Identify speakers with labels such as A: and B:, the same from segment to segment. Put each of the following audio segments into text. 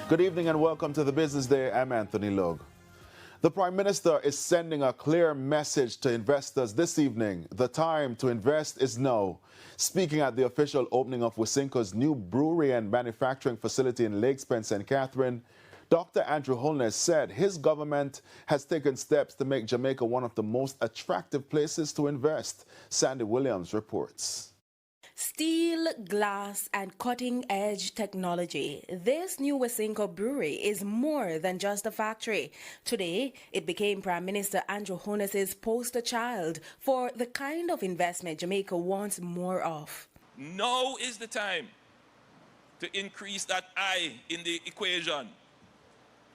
A: Good evening and welcome to the Business Day. I'm Anthony Logue. The Prime Minister is sending a clear message to investors this evening. The time to invest is now. Speaking at the official opening of Wisynco's new brewery and manufacturing facility in Lakes Penn, St. Catherine, Dr. Andrew Holness said his government has taken steps to make Jamaica one of the most attractive places to invest. Sandy Williams reports.
B: Steel, glass, and cutting-edge technology. This new Wisynco brewery is more than just a factory. Today, it became Prime Minister Andrew Holness's poster child for the kind of investment Jamaica wants more of.
C: Now is the time to increase that I in the equation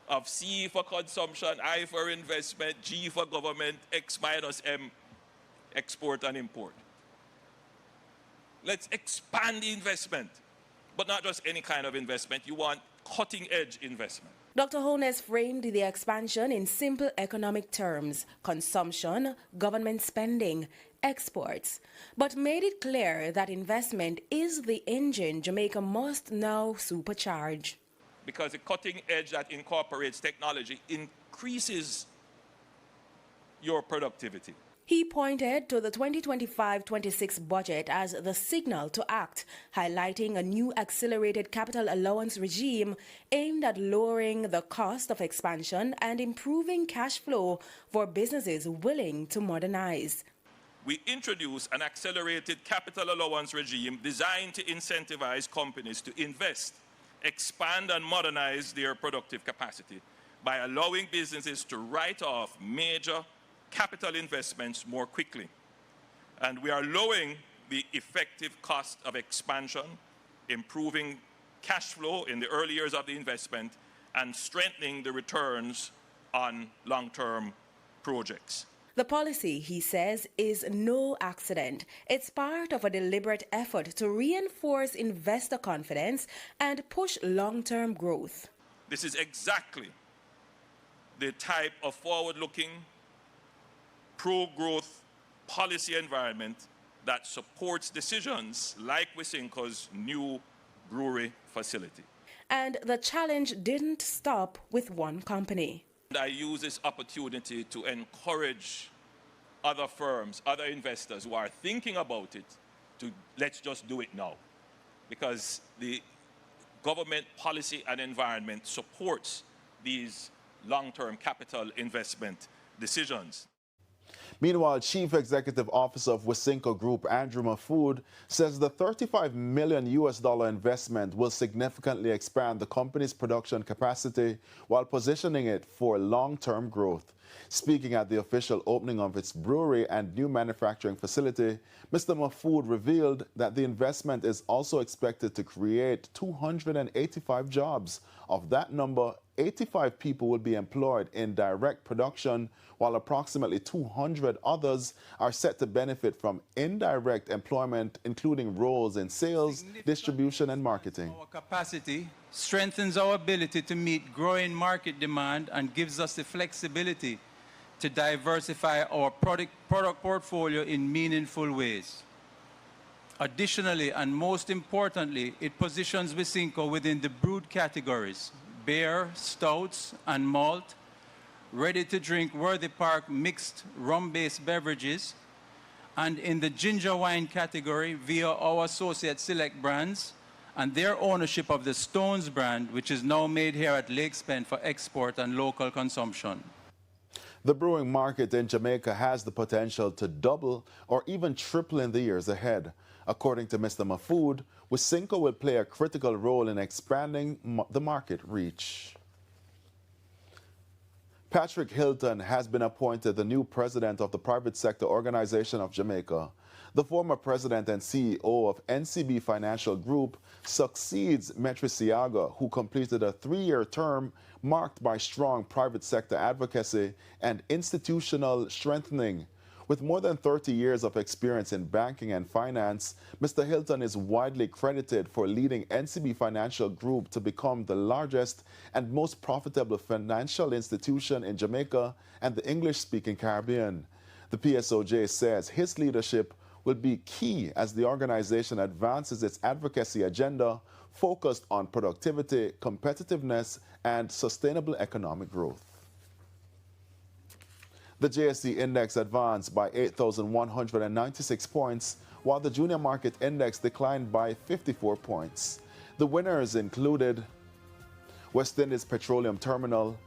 C: of C for consumption, I for investment, G for government, X minus M, export and import. Let's expand the investment, but not just any kind of investment. You want cutting-edge investment.
B: Dr. Holness framed the expansion in simple economic terms: consumption, government spending, exports, but made it clear that investment is the engine Jamaica must now supercharge.
C: Because the cutting edge that incorporates technology increases your productivity.
B: He pointed to the 2025-26 budget as the signal to act, highlighting a new accelerated capital allowance regime aimed at lowering the cost of expansion and improving cash flow for businesses willing to modernize.
C: We introduced an accelerated capital allowance regime designed to incentivize companies to invest, expand and modernize their productive capacity by allowing businesses to write off major capital investments more quickly. And we are lowering the effective cost of expansion, improving cash flow in the early years of the investment, and strengthening the returns on long-term projects.
B: The policy, he says, is no accident. It's part of a deliberate effort to reinforce investor confidence and push long-term growth.
C: This is exactly the type of forward-looking, pro-growth policy environment that supports decisions like Wisynco's new brewery facility.
B: And the challenge didn't stop with one company.
C: I use this opportunity to encourage other firms, other investors who are thinking about it to let's just do it now. Because the government policy and environment supports these long-term capital investment decisions.
A: Meanwhile, Chief Executive Officer of Wisynco Group, Andrew Mahfood, says the $35 million investment will significantly expand the company's production capacity while positioning it for long-term growth. Speaking at the official opening of its brewery and new manufacturing facility, Mr. Mahfood revealed that the investment is also expected to create 285 jobs. Of that number, 85 people will be employed in direct production, while approximately 200 others are set to benefit from indirect employment, including roles in sales, distribution, and marketing.
D: Our capacity strengthens our ability to meet growing market demand and gives us the flexibility to diversify our product portfolio in meaningful ways. Additionally, and most importantly, it positions Wisynco within the brewed categories: beer, stouts, and malt, ready-to-drink Worthy Park mixed rum-based beverages, and in the ginger wine category via our associate Select brands and their ownership of the Stones brand, which is now made here at Lakes Penn for export and local consumption.
A: The brewing market in Jamaica has the potential to double or even triple in the years ahead. According to Mr. Mahfood, Wisynco will play a critical role in expanding the market reach. Patrick Hilton has been appointed the new president of the Private Sector Organization of Jamaica. The former president and CEO of NCB Financial Group succeeds Metriciaga, who completed a 3-year term marked by strong private sector advocacy and institutional strengthening. With more than 30 years of experience in banking and finance, Mr. Hilton is widely credited for leading NCB Financial Group to become the largest and most profitable financial institution in Jamaica and the English-speaking Caribbean. The PSOJ says his leadership will be key as the organization advances its advocacy agenda focused on productivity, competitiveness, and sustainable economic growth. The JSE index advanced by 8,196 points, while the junior market index declined by 54 points. The winners included West Indies Petroleum Terminal,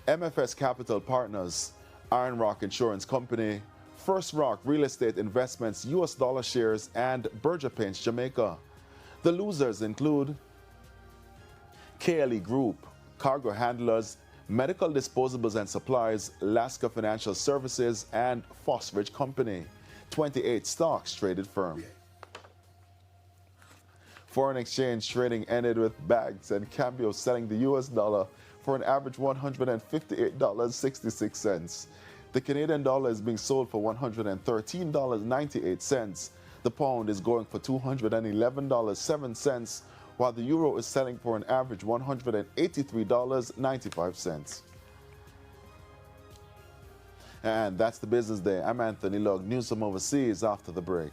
A: MFS Capital Partners, Iron Rock Insurance Company, First Rock Real Estate Investments US Dollar Shares, and Berger Paints Jamaica. The losers include KLE Group, Cargo Handlers, Medical Disposables and Supplies, Alaska Financial Services, and Phosphorus Company. 28 stocks traded firm. Foreign exchange trading ended with Bags and Cambio selling the US dollar for an average $158.66. The Canadian dollar is being sold for $113.98. The pound is going for $211.07, while the euro is selling for an average $183.95. And that's the business day. I'm Anthony Lugg. News from overseas after the break.